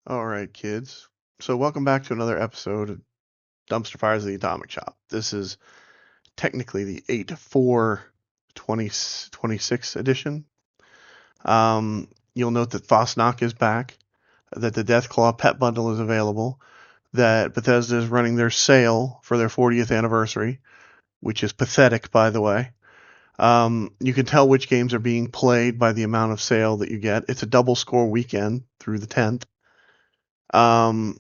All right, kids. So, welcome back to another episode of Dumpster Fires of the Atomic Shop. This is technically the 8/4/2026 edition. You'll note that Fosnock is back, that the Deathclaw Pet Bundle is available, that Bethesda is running their sale for their 40th anniversary, which is pathetic, by the way. You can tell which games are being played by the amount of sale that you get. It's a double score weekend through the 10th. Um,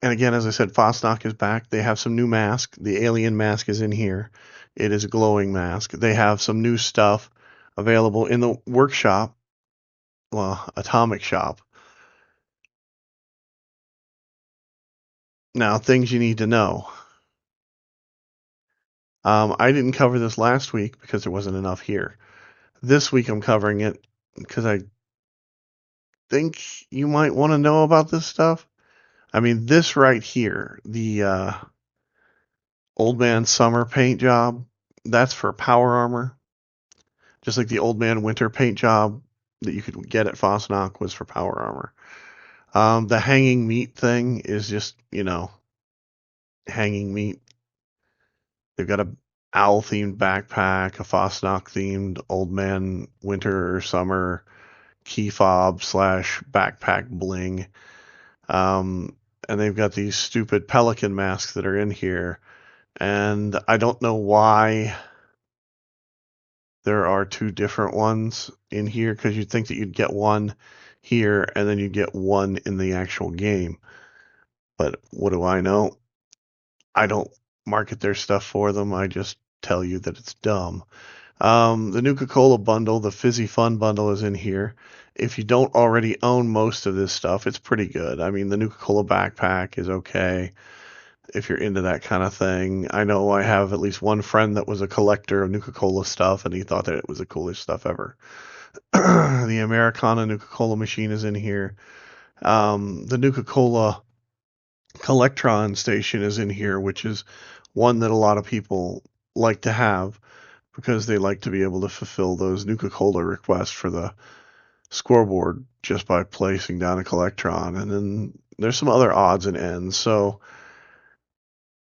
And again, as I said, Fosnock is back. They have some new mask. The alien mask is in here. It is a glowing mask. They have some new stuff available in the workshop, well, Atomic Shop. Now, things you need to know. I didn't cover this last week because there wasn't enough here. This week I'm covering it because I think you might want to know about this stuff. I mean, this right here, the Old Man Summer paint job, that's for power armor. Just like the Old Man Winter paint job that you could get at Fosnock was for power armor. The hanging meat thing is just, hanging meat. They've got a owl themed backpack, a Fosnock themed Old Man Winter or Summer key fob slash backpack bling. And they've got these stupid pelican masks that are in here. And I don't know why there are two different ones in here because you'd think that you'd get one here and then you'd get one in the actual game. But what do I know? I don't market their stuff for them. I just tell you that it's dumb. The Nuka-Cola bundle, the Fizzy Fun bundle is in here. If you don't already own most of this stuff, it's pretty good. I mean, the Nuka-Cola backpack is okay if you're into that kind of thing. I know I have at least one friend that was a collector of Nuka-Cola stuff, and he thought that it was the coolest stuff ever. The Americana Nuka-Cola machine is in here. The Nuka-Cola Collectron station is in here, which is one that a lot of people like to have because they like to be able to fulfill those Nuka-Cola requests for the scoreboard just by placing down a Collectron. And then there's some other odds and ends. So,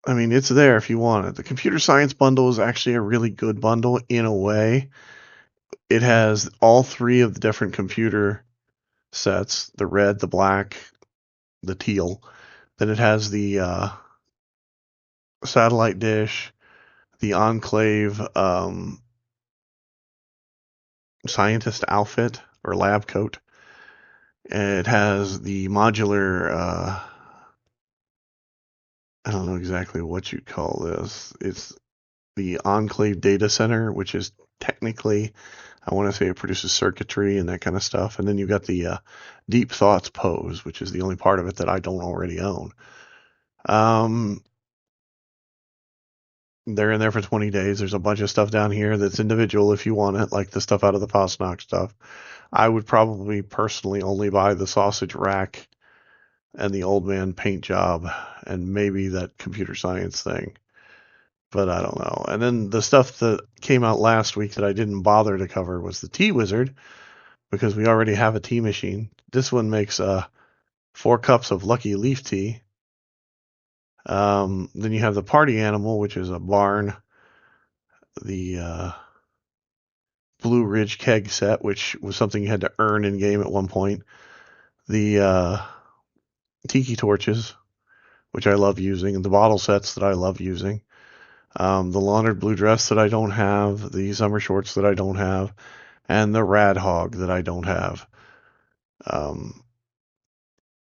I mean, it's there if you want it. The computer science bundle is actually a really good bundle in a way. It has all three of the different computer sets, the red, the black, the teal. Then it has the satellite dish, the Enclave scientist outfit or lab coat. It has the modular, I don't know exactly what you'd call this. It's the Enclave data center, which is technically, I want to say it produces circuitry and that kind of stuff. And then you've got the Deep Thoughts pose, which is the only part of it that I don't already own. Um, they're in there for 20 days. There's a bunch of stuff down here that's individual if you want it, like the stuff out of the Postnock stuff. I would probably personally only buy the sausage rack and the old man paint job and maybe that computer science thing. But I don't know. And then the stuff that came out last week that I didn't bother to cover was the Tea Wizard because we already have a tea machine. This one makes 4 cups of Lucky Leaf tea. Then you have the Party Animal, which is a barn, the Blue Ridge keg set, which was something you had to earn in game at one point. The Tiki torches, which I love using, and the bottle sets that I love using. The laundered blue dress that I don't have, the summer shorts that I don't have, and the rad hog that I don't have. Um,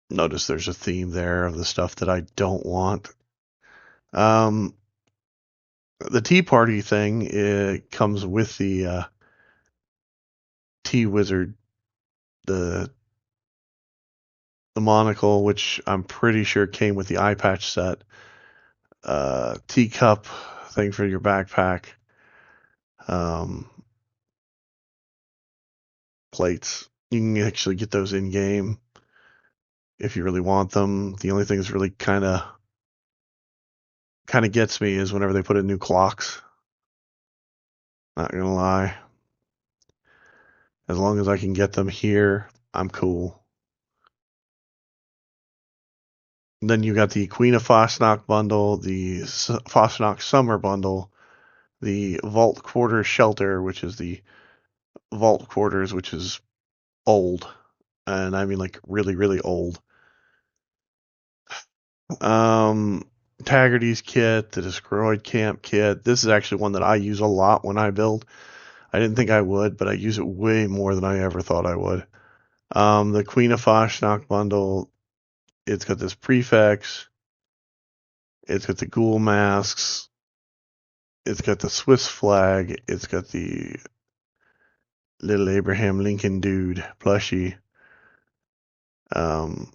Notice there's a theme there of the stuff that I don't want. Um, the tea party thing, it comes with the tea wizard, the the monocle, which I'm pretty sure came with the eye patch set. Teacup thing for your backpack. Um, Plates. You can actually get those in game if you really want them. The only thing that's really kind of gets me is whenever they put in new clocks. Not gonna lie. As long as I can get them here, I'm cool. Then you got the Queen of Fosnock bundle, the Fosnock Summer bundle, the Vault Quarters Shelter, which is the Vault Quarters, which is old, and I mean like really, really old. Um, Taggarty's kit, the Destroyed Camp kit. This is actually one that I use a lot when I build. I didn't think I would, but I use it way more than I ever thought I would. The Queen of Fosnock bundle, it's got this prefix, it's got the ghoul masks, it's got the Swiss flag, it's got the little Abraham Lincoln dude plushie. Um,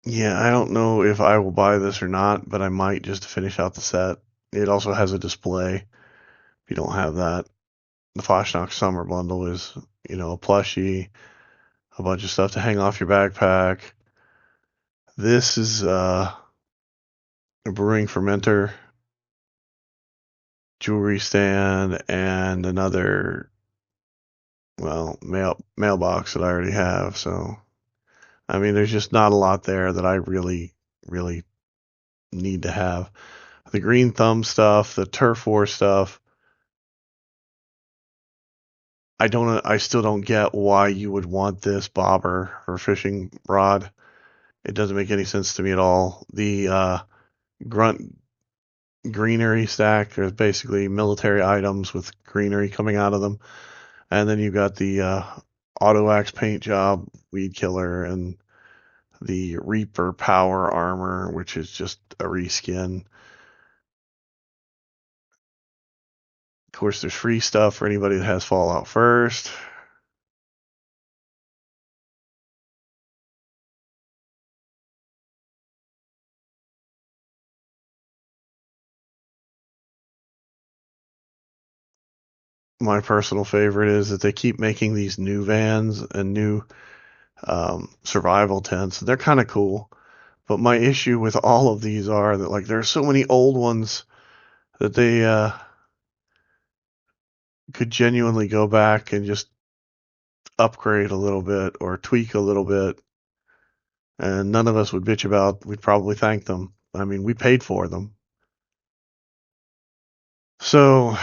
yeah, I don't know if I will buy this or not, but I might just to finish out the set. It also has a display. If you don't have that, the Fosnock Summer bundle is, a plushie, a bunch of stuff to hang off your backpack. This is a brewing fermenter, jewelry stand, and another, mailbox that I already have. So, I mean, there's just not a lot there that I really, really need to have. The green thumb stuff, the turf war stuff. I still don't get why you would want this bobber or fishing rod. It doesn't make any sense to me at all. The grunt greenery stack, there's basically military items with greenery coming out of them. And then you've got the auto axe paint job, weed killer, and the Reaper power armor, which is just a reskin. Of course, there's free stuff for anybody that has Fallout first. My personal favorite is that they keep making these new vans and new survival tents. They're kind of cool. But my issue with all of these are that like there's so many old ones that they could genuinely go back and just upgrade a little bit or tweak a little bit, and none of us would bitch about. We'd probably thank them. I mean, we paid for them. So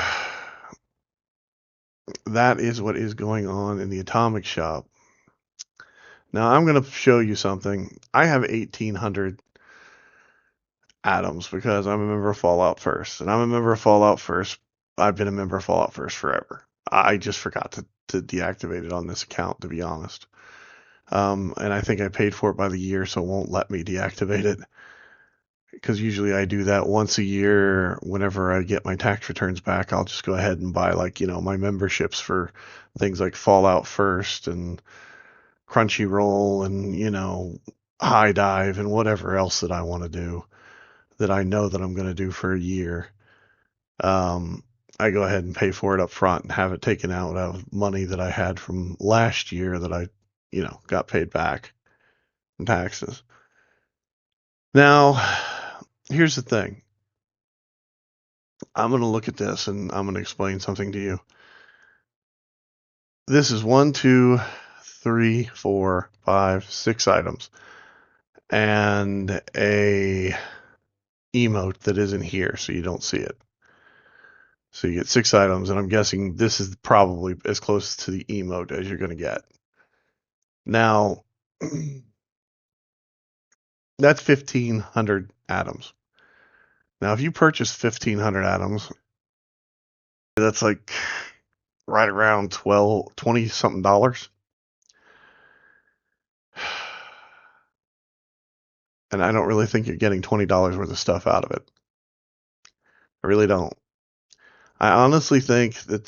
that is what is going on in the atomic shop. Now I'm going to show you something. I have 1800 atoms because I'm a member of Fallout First, and I'm a member of Fallout First. I've been a member of Fallout First forever. I just forgot to deactivate it on this account, to be honest. And I think I paid for it by the year, so it won't let me deactivate it. Because usually I do that once a year. Whenever I get my tax returns back, I'll just go ahead and buy my memberships for things like Fallout First and Crunchyroll and High Dive and whatever else that I want to do that I know that I'm going to do for a year. Um, I go ahead and pay for it up front and have it taken out of money that I had from last year that I, got paid back in taxes. Now, here's the thing. I'm going to look at this and I'm going to explain something to you. This is 1, 2, 3, 4, 5, 6 items and a emote that isn't here, so you don't see it. So you get 6 items, and I'm guessing this is probably as close to the emote as you're going to get. Now, that's 1,500 atoms. Now, if you purchase 1,500 atoms, that's like right around 20 something dollars. And I don't really think you're getting $20 worth of stuff out of it. I really don't. I honestly think that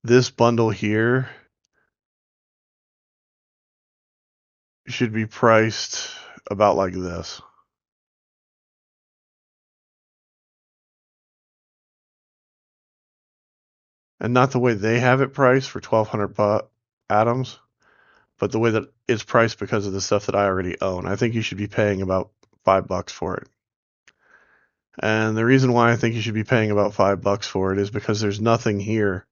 this bundle here should be priced about like this. And not the way they have it priced for 1,200 atoms, but the way that it's priced because of the stuff that I already own. I think you should be paying about $5 for it. And the reason why I think you should be paying about $5 for it is because there's nothing here.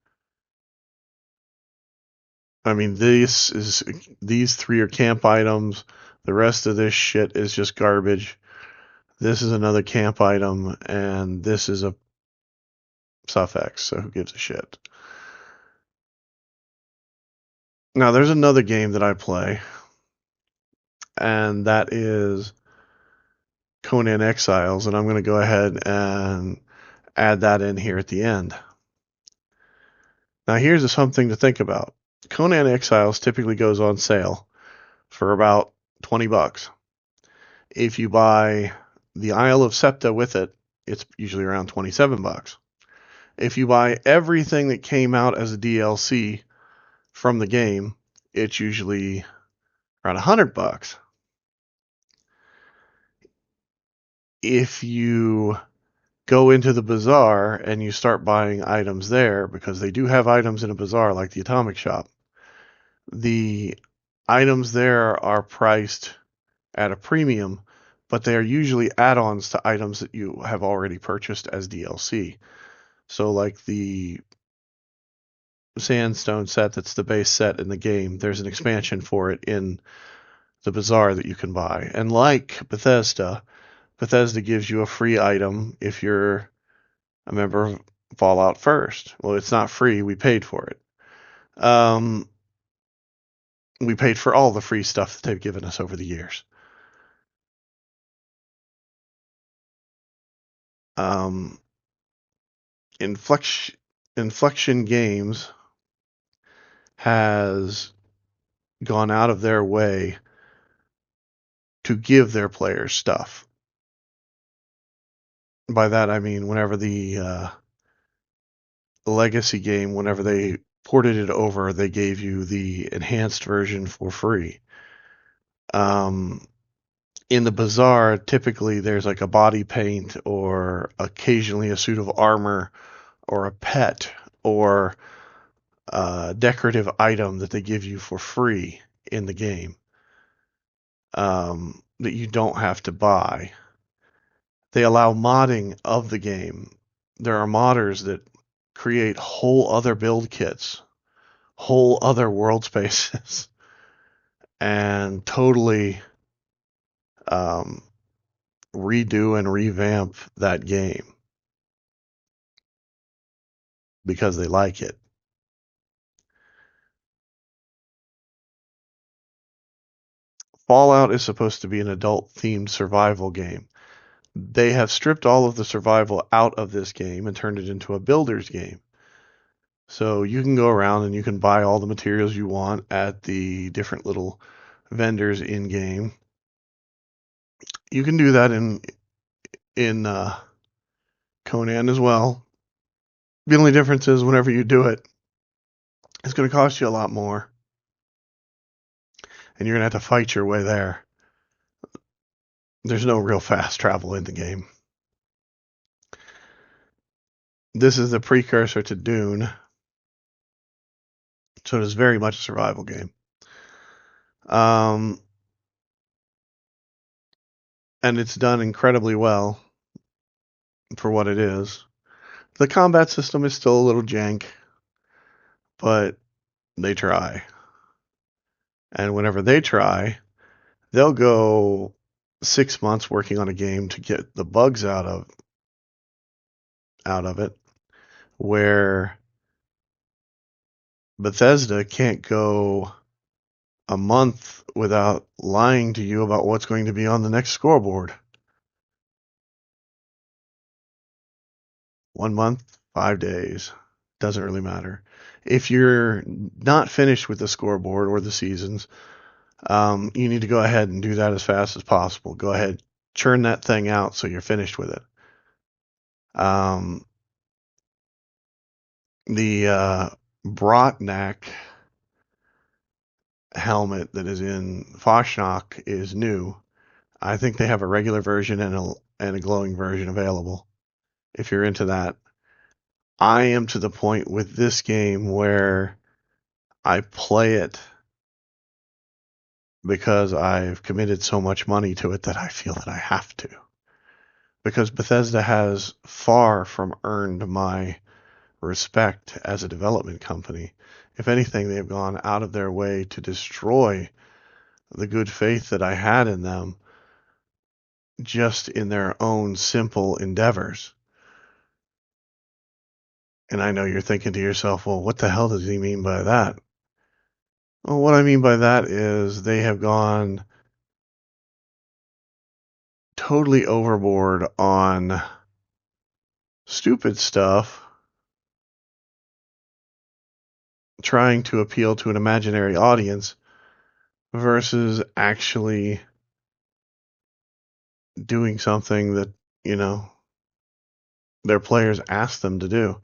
I mean, these 3 are camp items. The rest of this shit is just garbage. This is another camp item, and this is a suffix, so who gives a shit? Now, there's another game that I play, and that is Conan Exiles, and I'm going to go ahead and add that in here at the end. Now, here's something to think about. Conan Exiles typically goes on sale for about $20. If you buy the Isle of Septa with it, it's usually around $27. If you buy everything that came out as a DLC from the game, it's usually around $100. If you go into the bazaar and you start buying items there, because they do have items in a bazaar like the Atomic Shop, the items there are priced at a premium, but they are usually add-ons to items that you have already purchased as DLC. So like the Sandstone set that's the base set in the game, there's an expansion for it in the bazaar that you can buy. And like Bethesda gives you a free item if you're a member of Fallout First. Well, it's not free. We paid for it. We paid for all the free stuff that they've given us over the years. Inflection Games has gone out of their way to give their players stuff. By that I mean whenever the legacy game, whenever they ported it over, they gave you the enhanced version for free. In the bazaar, typically there's like a body paint or occasionally a suit of armor or a pet or a decorative item that they give you for free in the game that you don't have to buy. They allow modding of the game. There are modders that create whole other build kits, whole other world spaces, and totally redo and revamp that game because they like it. Fallout is supposed to be an adult-themed survival game. They have stripped all of the survival out of this game and turned it into a builder's game. So you can go around and you can buy all the materials you want at the different little vendors in game. You can do that in Conan as well. The only difference is whenever you do it, it's going to cost you a lot more, and you're going to have to fight your way there. There's no real fast travel in the game. This is the precursor to Dune, so it is very much a survival game. And it's done incredibly well for what it is. The combat system is still a little jank, but they try. And whenever they try, they'll go 6 months working on a game to get the bugs out of it, where Bethesda can't go a month without lying to you about what's going to be on the next scoreboard. 1 month, 5 days. Doesn't really matter. If you're not finished with the scoreboard or the seasons, you need to go ahead and do that as fast as possible. Go ahead, churn that thing out so you're finished with it. The Brotnak helmet that is in Foshnok is new. I think they have a regular version and a glowing version available if you're into that. I am to the point with this game where I play it because I've committed so much money to it that I feel that I have to. Because Bethesda has far from earned my respect as a development company. If anything, they've gone out of their way to destroy the good faith that I had in them just in their own simple endeavors. And I know you're thinking to yourself, well, what the hell does he mean by that? Well, what I mean by that is they have gone totally overboard on stupid stuff, trying to appeal to an imaginary audience versus actually doing something that, you know, their players ask them to do.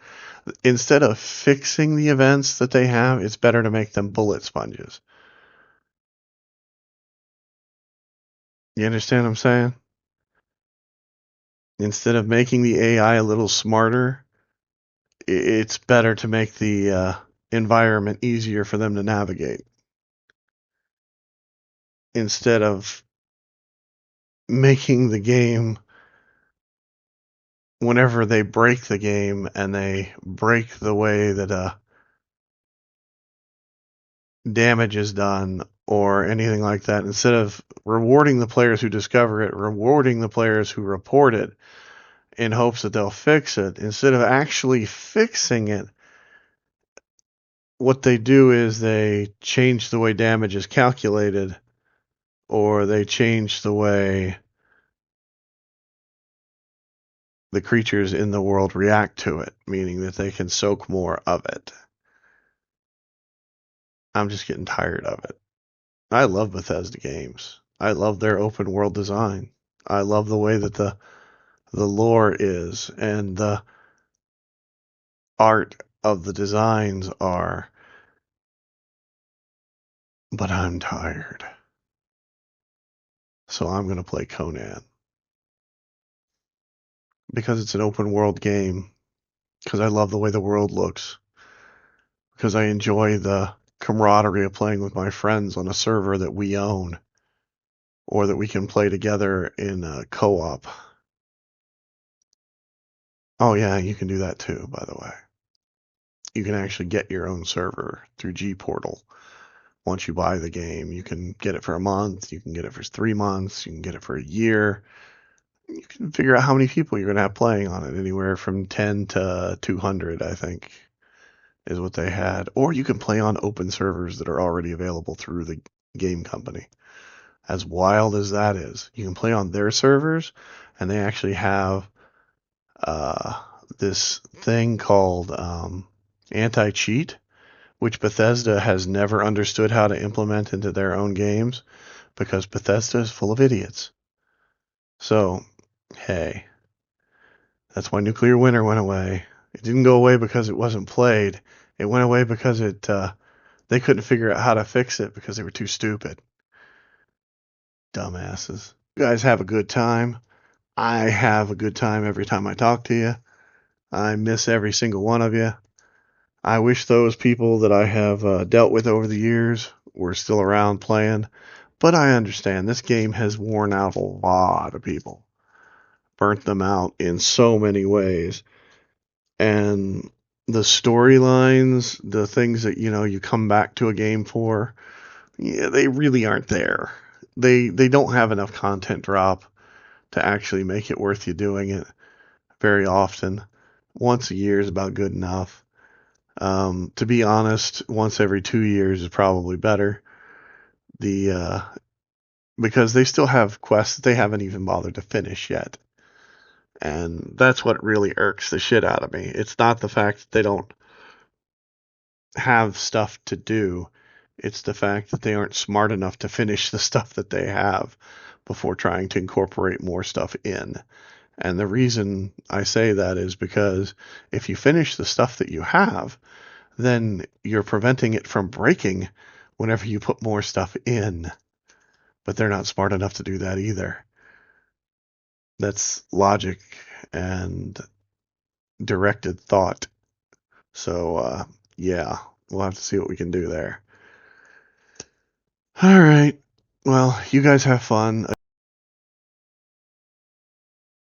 Instead of fixing the events that they have, it's better to make them bullet sponges. You understand what I'm saying? Instead of making the AI a little smarter, it's better to make the environment easier for them to navigate. Instead of making the game, whenever they break the game and they break the way that damage is done or anything like that, instead of rewarding the players who discover it, rewarding the players who report it in hopes that they'll fix it, instead of actually fixing it, what they do is they change the way damage is calculated, or they change the way the creatures in the world react to it, meaning that they can soak more of it. I'm just getting tired of it. I love Bethesda games. I love their open world design. I love the way that the lore is and the art of the designs are. But I'm tired. So I'm going to play Conan. Because it's an open world game. Because I love the way the world looks. Because I enjoy the camaraderie of playing with my friends on a server that we own. Or that we can play together in a co-op. Oh yeah, you can do that too, by the way. You can actually get your own server through G Portal. Once you buy the game, you can get it for a month, you can get it for 3 months, you can get it for a year. You can figure out how many people you're going to have playing on it, anywhere from 10 to 200, I think, is what they had. Or you can play on open servers that are already available through the game company. As wild as that is, you can play on their servers, and they actually have uh, this thing called anti-cheat, which Bethesda has never understood how to implement into their own games because Bethesda is full of idiots. So, hey, that's why Nuclear Winter went away. It didn't go away because it wasn't played. It went away because they couldn't figure out how to fix it because they were too stupid. Dumbasses. You guys have a good time. I have a good time every time I talk to you. I miss every single one of you. I wish those people that I have dealt with over the years were still around playing, but I understand this game has worn out a lot of people, burnt them out in so many ways, and the storylines, the things that you come back to a game for, yeah, they really aren't there. They don't have enough content drop to actually make it worth you doing it very often. Once a year is about good enough. To be honest, once every 2 years is probably better. The Because they still have quests that they haven't even bothered to finish yet, and that's what really irks the shit out of me. It's not the fact that they don't have stuff to do; it's the fact that they aren't smart enough to finish the stuff that they have before trying to incorporate more stuff in. And the reason I say that is because if you finish the stuff that you have, then you're preventing it from breaking whenever you put more stuff in. But they're not smart enough to do that either. That's logic and directed thought. So, yeah, we'll have to see what we can do there. All right. Well, you guys have fun.